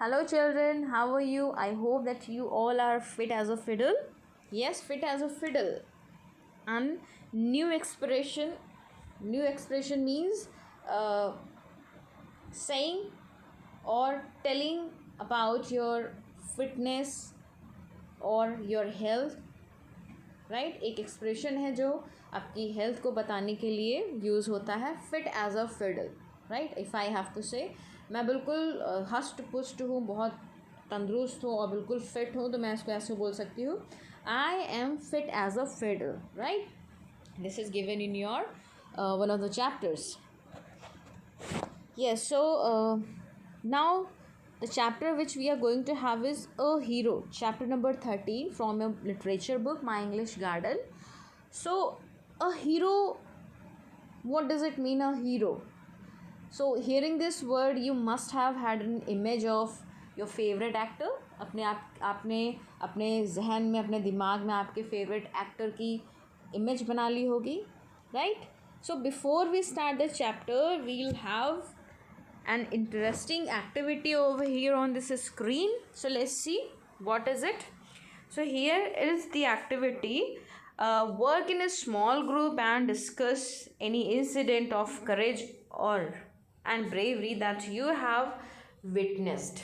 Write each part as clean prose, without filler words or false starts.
Hello children, how are you? I hope that you all are fit as a fiddle. Yes, fit as a fiddle. And new expression means saying or telling about your fitness or your health. Right एक expression है जो आपकी health को बताने के लिए use होता है, fit as a fiddle. Right, if I have to say मैं बिल्कुल हस्ट पुस्ट हूँ, बहुत तंदुरुस्त हूँ और बिल्कुल फिट हूँ, तो मैं इसको ऐसे बोल सकती हूँ, I am fit as a fiddle. Right, this is given in your one of the chapters. Yes, so now the chapter which we are going to have is A Hero, chapter number 13 from your literature book, My English Garden. So, a hero, what does it mean, a hero? So, hearing this word, you must have had an image of your favorite actor. आपने अपने जहन में, अपने दिमाग में आपके favorite actor की image बना ली होगी, right? So, before we start the chapter, we'll have an interesting activity over here on this screen. So let's see what is it. So here is the activity. Work in a small group and discuss any incident of courage and bravery that you have witnessed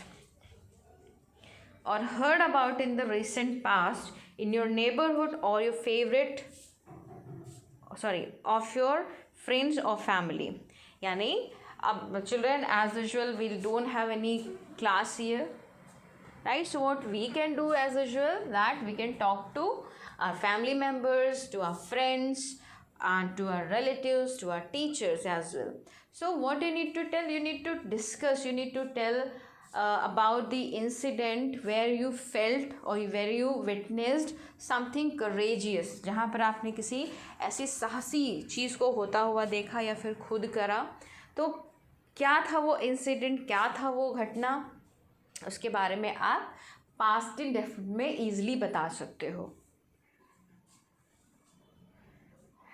or heard about in the recent past in your neighborhood or your of your friends or family. यानी children, as usual, we don't have any class here, right? So what we can do as usual, that we can talk to our family members, to our friends, and to our relatives, to our teachers as well. So what you need to tell, you need to discuss, you need to tell about the incident where you felt or where you witnessed something courageous, जहाँ पर आपने किसी ऐसी साहसी चीज़ को होता हुआ देखा या फिर खुद करा. तो क्या था वो इंसिडेंट, क्या था वो घटना, उसके बारे में आप पास्ट इंडेफिनिट में ईजिली बता सकते हो.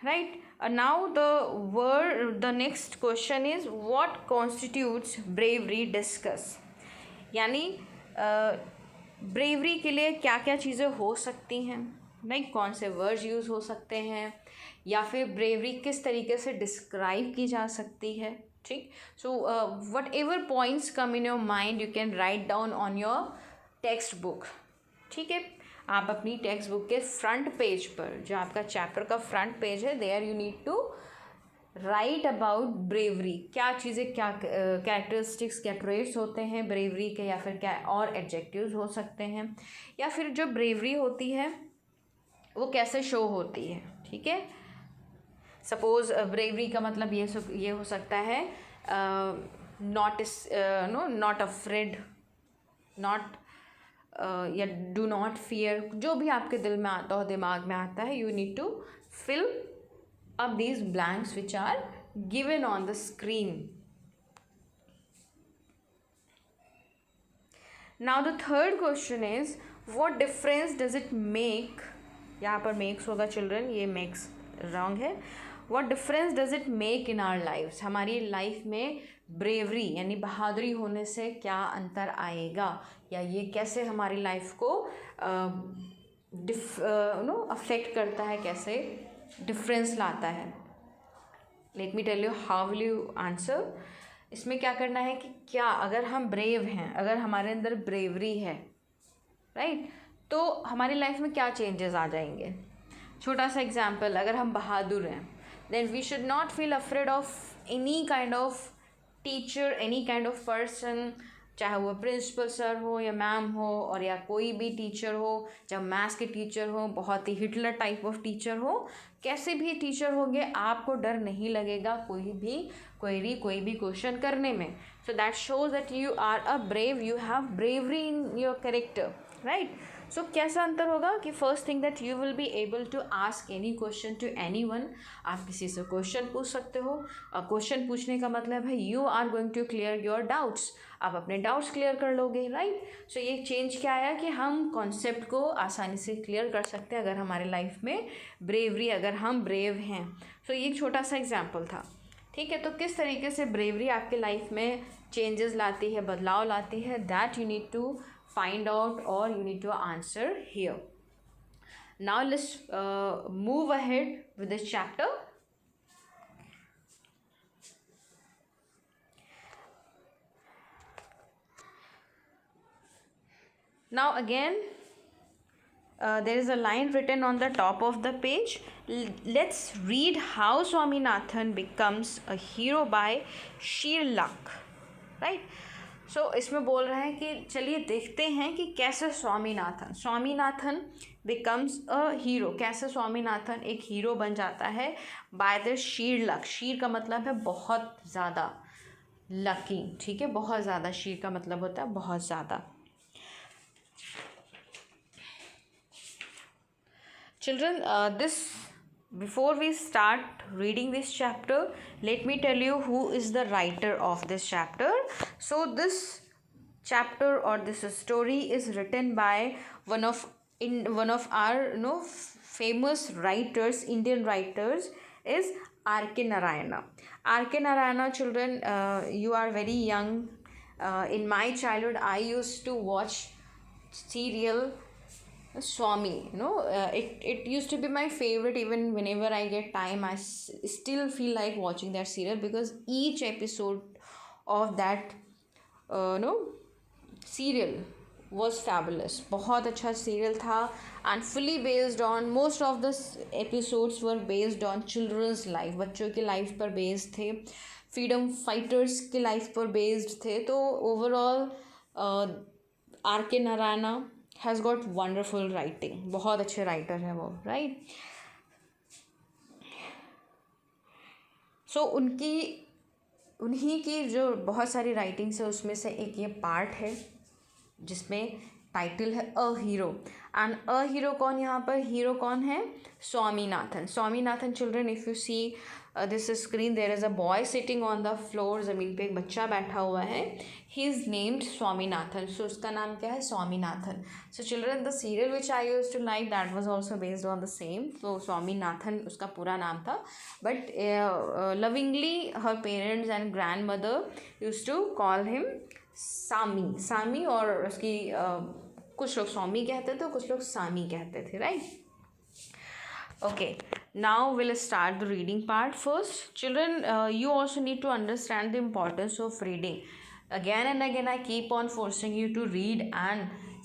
Right, now the next question is what constitutes bravery. Discuss, यानी ब्रेवरी के लिए क्या क्या चीज़ें हो सकती हैं, लाइक कौन से वर्ड्स यूज़ हो सकते हैं, या फिर ब्रेवरी किस तरीके से डिस्क्राइब की जा सकती है. ठीक, so whatever points come in your mind you can write down on your textbook. ठीक है, आप अपनी टेक्स्ट बुक के फ्रंट पेज पर, जो आपका चैप्टर का फ्रंट पेज है, there you need to write about bravery. क्या चीज़ें, क्या कैरेक्टरिस्टिक्स, क्या ट्रेट्स होते हैं ब्रेवरी के, या फिर क्या और एडजेक्टिव्स हो सकते हैं, या फिर जो ब्रेवरी होती है वो कैसे शो होती है. ठीक है, सपोज ब्रेवरी का मतलब ये हो सकता है नॉट अफ्रेड, नॉट या डू नॉट फियर, जो भी आपके दिल में आता हो, दिमाग में आता है, you need to fill up these blanks which are given on the screen. Now the third question is what difference does it make. यहाँ पर मेक्स होगा चिल्ड्रन, ये मेक्स रॉन्ग है. What difference does it make in our lifes. हमारी life में bravery यानी बहादुरी होने से क्या अंतर आएगा, या ये कैसे हमारी लाइफ को अफेक्ट करता है, कैसे डिफरेंस लाता है. Let me tell you how will you answer. इसमें क्या करना है कि क्या अगर हम ब्रेव हैं, अगर हमारे अंदर ब्रेवरी है, राइट, तो हमारी लाइफ में क्या चेंजेस आ जाएंगे. छोटा सा एग्जाम्पल, अगर हम बहादुर हैं, then we should not feel afraid of any kind of teacher, any kind of person, चाहे वो प्रिंसिपल सर हो या मैम हो, और या कोई भी टीचर हो, चाहे मैथ्स के टीचर हो, बहुत ही हिटलर टाइप ऑफ टीचर हो, कैसे भी टीचर होंगे, आपको डर नहीं लगेगा कोई भी क्वेरी, कोई भी क्वेश्चन करने में. So that shows that you are a brave, you have bravery in your character, right. So कैसा अंतर होगा कि first thing that you will be able to ask any question to anyone. आप किसी से question पूछ सकते हो. क्वेश्चन पूछने का मतलब है you are going to clear your doubts, आप अपने डाउट्स क्लियर कर लोगे, राइट. सो ये चेंज क्या आया कि हम कॉन्सेप्ट को आसानी से क्लियर कर सकते हैं अगर हमारे लाइफ में ब्रेवरी, अगर हम ब्रेव हैं. सो ये एक छोटा सा एग्जाम्पल था. ठीक है, तो किस तरीके से ब्रेवरी आपके लाइफ में चेंजेस लाती है, बदलाव लाती है, that you need to find out और you need to answer here. Now let's move ahead with this chapter. Now again, there is a line written on the top of the page. Let's read how Swaminathan becomes a hero by sheer luck. Right? So इसमें बोल रहे हैं कि चलिए देखते हैं कि कैसे स्वामीनाथन becomes a hero. कैसे स्वामीनाथन एक हीरो बन जाता है by the sheer luck. शीर का मतलब है बहुत ज़्यादा, लकी. ठीक है, बहुत ज़्यादा. शीर का मतलब होता है बहुत ज़्यादा. Children, before we start reading this chapter, let me tell you who is the writer of this chapter. So this chapter or this story is written by one of our famous writers, Indian writers, is R.K. Narayana. R.K. Narayana, children, you are very young. In my childhood, I used to watch serial Swami. It used to be my favorite. Even whenever I get time, I still feel like watching that serial because each episode of that serial was fabulous. बहुत अच्छा serial था and fully based on, most of the episodes were based on children's life. बच्चों की life पर based थे, freedom fighters की life पर based थे. तो overall R.K. Narayana has got wonderful writing. बहुत अच्छे writer है वो, right? So उन्हीं की जो बहुत सारी writings है उसमें से एक ये part है जिसमें टाइटल है a hero. And a hero कौन, यहाँ पर हीरो कौन है? Swaminathan. Children, if you see this screen, there is a boy sitting on the floor. ज़मीन पे एक बच्चा बैठा हुआ है. He is named Swaminathan. So उसका नाम क्या है? Swaminathan. So children, the serial which I used to like, that was also based on the same. तो स्वामीनाथन उसका पूरा नाम था, but lovingly her parents and grandmother used to call him Sami. और उसकी कुछ लोग स्वामी कहते थे, कुछ लोग सामी कहते थे, right? Okay, now will start the reading part. First, children, you also need to understand the importance of reading. Again and again I keep on forcing you to read and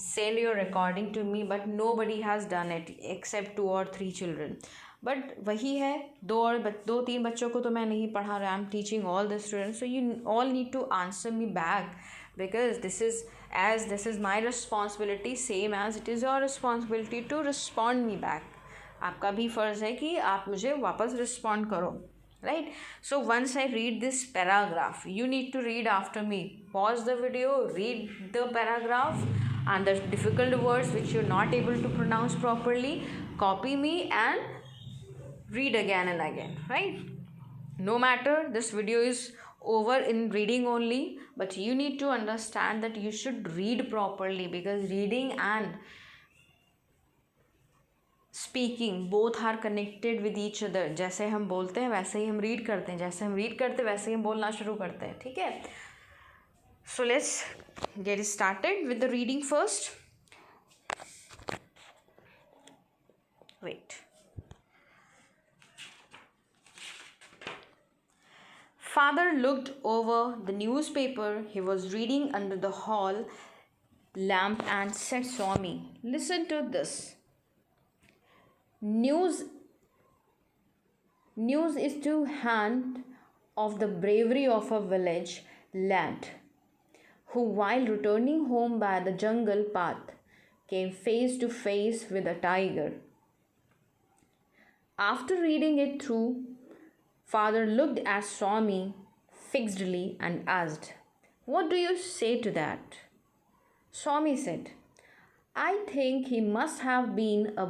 send your recording to me, but nobody has done it except 2 or 3 children. But वही है, 2-3 बच्चों को तो मैं नहीं पढ़ा रहा. I am teaching all the students. So you all need to answer me back because this is my responsibility, same as it is your responsibility to respond me back. आपका भी फ़र्ज़ है कि आप मुझे वापस रिस्पॉन्ड करो, right? So once I read this paragraph, you need to read after me. Pause the video, read the paragraph and the difficult words which you're not able to pronounce properly, copy me and read again and again, right? No matter this video is over in reading only, but you need to understand that you should read properly, because reading and speaking both are connected with each other. जैसे हम बोलते हैं वैसे ही हम read करते हैं, जैसे हम रीड करते हैं वैसे ही हम बोलना शुरू करते हैं, ठीक है? So let's get started with the reading first. Wait. Father looked over the newspaper he was reading under the hall lamp and said, Swami, listen to this. News is to hand of the bravery of a village lad who, while returning home by the jungle path, came face to face with a tiger. After reading it through, Father looked at Swami fixedly and asked, What do you say to that? Swami said, I think he must have been a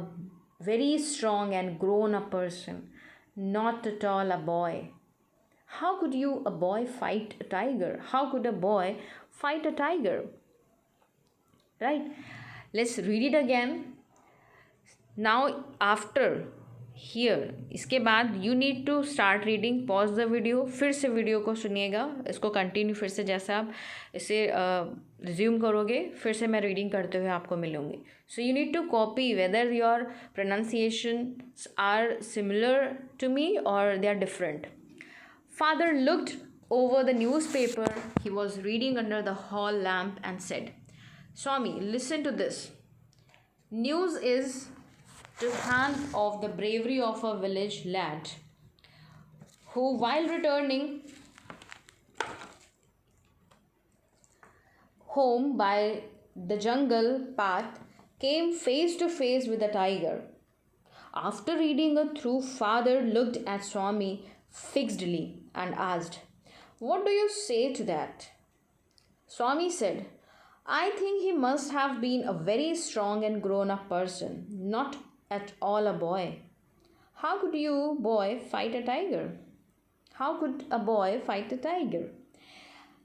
very strong and grown-up person, not at all a boy. How could a boy fight a tiger? How could a boy fight a tiger? Right? Let's read it again. Now, after here, इसके बाद you need to start reading, pause the video, फिर से video को सुनिएगा, इसको continue फिर से जैसे आप इसे रिज्यूम करोगे फिर से मैं रीडिंग करते हुए आपको मिलूँगी. So you need to copy whether your pronunciation are similar to me और they are different. Father looked over the newspaper he was reading under the hall lamp and said, Swami, listen to this. News is to hand of the bravery of a village lad who, while returning home by the jungle path, came face to face with a tiger. After reading it through, Father looked at Swami fixedly and asked, What do you say to that? Swami said, I think he must have been a very strong and grown up person, not at all a boy. How could you, boy, fight a tiger? How could a boy fight a tiger?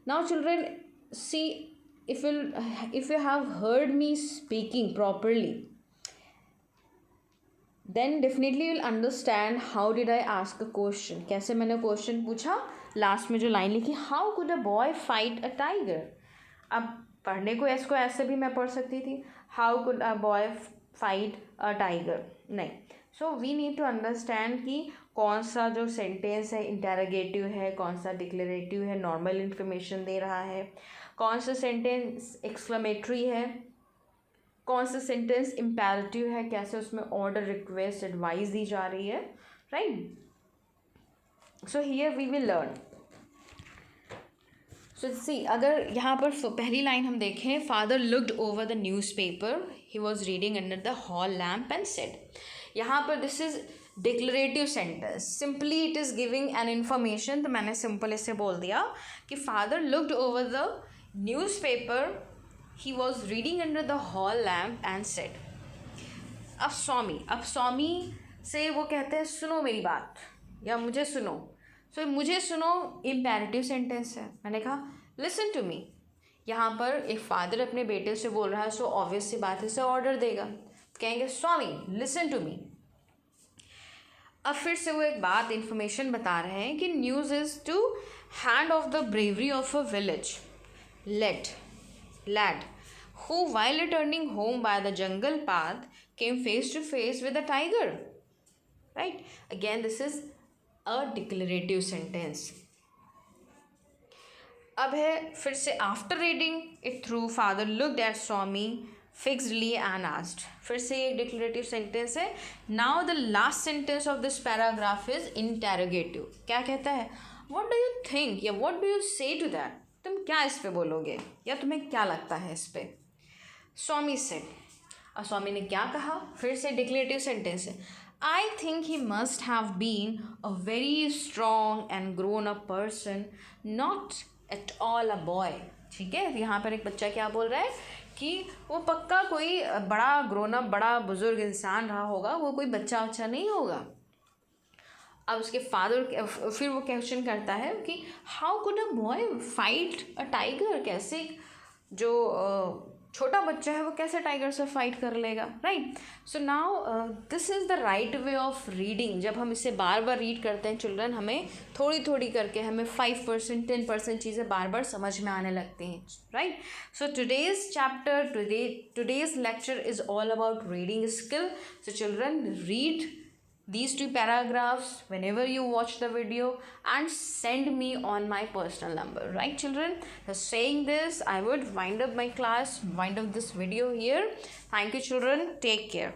Now, children, see, if you have heard me speaking properly, then definitely you'll understand how did I ask a question. कैसे मैंने question पूछा, last में जो line लिखी, how could a boy fight a tiger. अब पढ़ने को इसको ऐसे भी मैं पढ़ सकती थी, how could a boy fight a tiger, नहीं. So we need to understand कि कौन सा जो सेंटेंस है इंटेरोगेटिव है, कौन सा डिक्लेरेटिव है, नॉर्मल इन्फॉर्मेशन दे रहा है, कौन सा सेंटेंस एक्सक्लेमेटरी है, कौन सा सेंटेंस इम्पेरेटिव है, कैसे उसमें ऑर्डर, रिक्वेस्ट, एडवाइस दी जा रही है, right. So here we will learn. So see, अगर यहाँ पर पहली लाइन हम देखें, father looked over the newspaper he was reading under the hall lamp and said. यहाँ पर this is declarative sentence, simply it is giving an information. तो मैंने सिंपल इससे बोल दिया कि father looked over the newspaper he was reading under the hall lamp and said. अब स्वामी से वो कहते हैं सुनो मेरी बात या मुझे सुनो. सो मुझे सुनो इम्पेरेटिव सेंटेंस है. मैंने कहा लिसन टू मी. यहाँ पर एक फादर अपने बेटे से बोल रहा है, सो ऑब्वियस सी बात है, इसे ऑर्डर देगा, कहेंगे स्वामी लिसन टू मी. अब फिर से वो एक बात इन्फॉर्मेशन बता रहे हैं कि news is to hand of the bravery of a village lad who, while returning home by the jungle path, came face to face with a tiger. Right? Again, this is a declarative sentence. अब है फिर से after reading it through, father looked at Swami fixedly and asked. फिर से एक declarative sentence है. Now the last sentence of this paragraph is interrogative. क्या कहता है? What do you think या what do you say to that? तुम क्या इस पे बोलोगे या तुम्हें क्या लगता है इस पे. स्वामी सेड. और स्वामी ने क्या कहा, फिर से डिक्लेरेटिव सेंटेंस है. I think he must have been a very strong and grown up person, not at all a boy. ठीक है, यहाँ पर एक बच्चा क्या बोल रहा है कि वो पक्का कोई बड़ा ग्रोन अप, बड़ा बुजुर्ग इंसान रहा होगा, वो कोई बच्चा नहीं होगा. अब उसके फादर फिर वो क्वेश्चन करता है कि how could a boy fight a tiger. कैसे जो छोटा बच्चा है वो कैसे टाइगर से फाइट कर लेगा, right. So now this is the right way of reading. जब हम इसे बार बार रीड करते हैं चिल्ड्रन, हमें थोड़ी थोड़ी करके हमें 5% 10% चीज़ें बार बार समझ में आने लगती हैं, right. So today's chapter, today's lecture is all about reading skill. So children, read these two paragraphs whenever you watch the video and send me on my personal number, right children. So saying this, I would wind up my class, wind up this video here. Thank you children, take care.